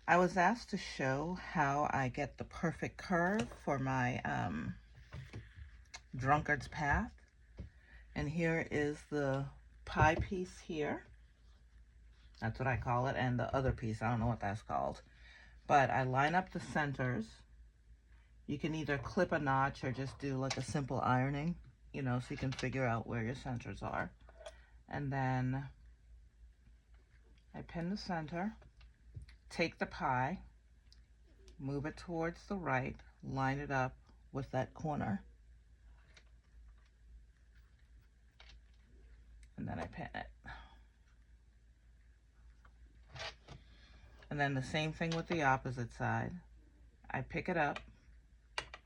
I was asked to show how I get the perfect curve for my Drunkard's Path. And here is the pie piece here. That's what I call it. And the other piece, I don't know what that's called. But I line up the centers. You can either clip a notch or just do like a simple ironing, so you can figure out where your centers are. And then I pin the center, take the pie, move it towards the right, line it up with that corner, and then I pin it. And then the same thing with the opposite side. I pick it up.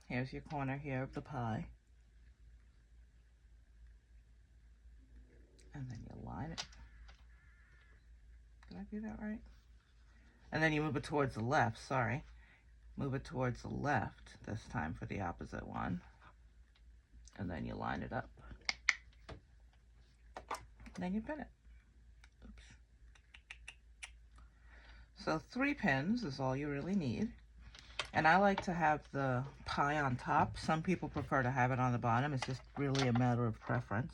Here's your corner here of the pie. And then you line it. Did I do that right? And then you move it towards the left, sorry. Move it towards the left this time for the opposite one. And then you line it up. And then you pin it. Oops. So 3 pins is all you really need. And I like to have the pie on top. Some people prefer to have it on the bottom. It's just really a matter of preference.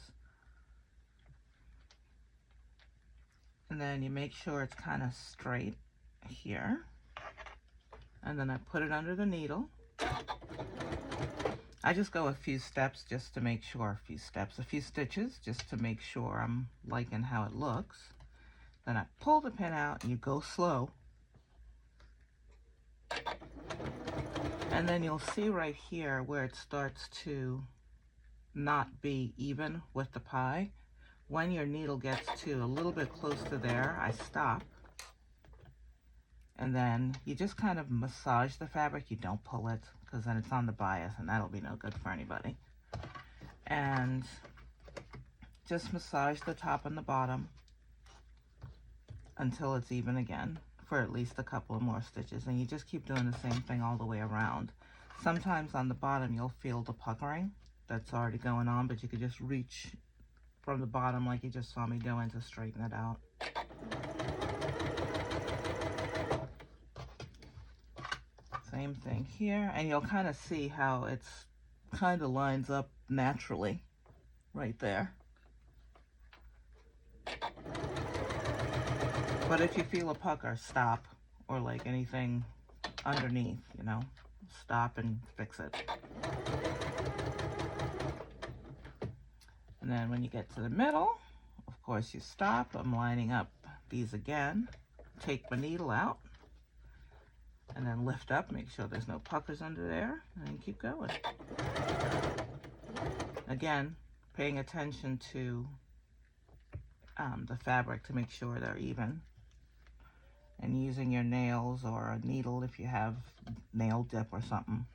And then you make sure it's kind of straight here. And then I put it under the needle. I just go a few steps just to make sure, a few stitches just to make sure I'm liking how it looks. Then I pull the pin out and you go slow. And then you'll see right here where it starts to not be even with the pie. When your needle gets to a little bit close to there, I stop. And then you just kind of massage the fabric. You don't pull it because then it's on the bias and that'll be no good for anybody. And just massage the top and the bottom until it's even again for at least a couple of more stitches. And you just keep doing the same thing all the way around. Sometimes on the bottom you'll feel the puckering that's already going on, but you could just reach from the bottom like you just saw me doing to straighten it out. Same thing here, and you'll kind of see how it's kind of lines up naturally right there. But if you feel a pucker, stop, or like anything underneath, stop and fix it. And then when you get to the middle, of course you stop. I'm lining up these again. Take my needle out. And then lift up, make sure there's no puckers under there, and then keep going. Again, paying attention to the fabric to make sure they're even. And using your nails or a needle if you have nail dip or something.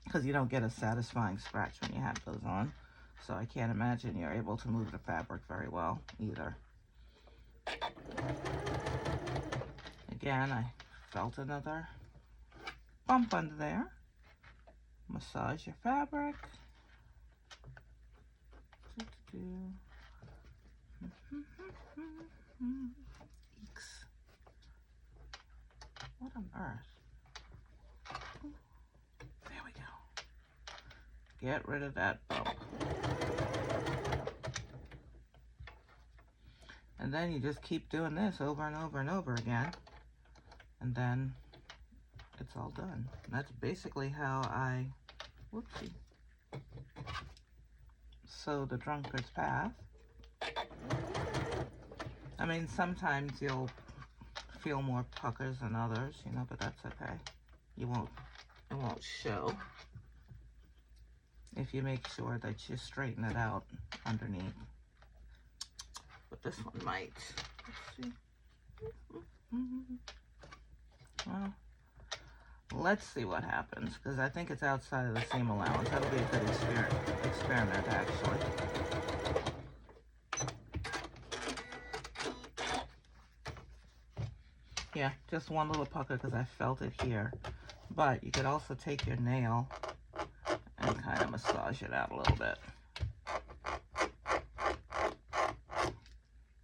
Because you don't get a satisfying scratch when you have those on. So I can't imagine you're able to move the fabric very well either. Again, I felt another bump under there. Massage your fabric. Eeks. What on earth? There we go. Get rid of that bump. And then you just keep doing this over and over and over again. And then it's all done. And that's basically how I, whoopsie, sew the Drunkard's Path. I mean, sometimes you'll feel more puckers than others, but that's okay. It won't show if you make sure that you straighten it out underneath. But this one might. Let's see. Well, let's see what happens, because I think it's outside of the seam allowance. That'll be a good experiment, actually. Yeah, just one little pucker because I felt it here. But you could also take your nail and kind of massage it out a little bit.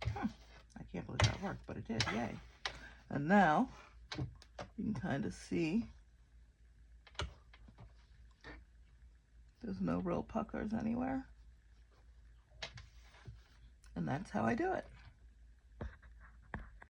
I can't believe that worked, but it did, yay. And now, You can kind of see there's no real puckers anywhere. And that's how I do it.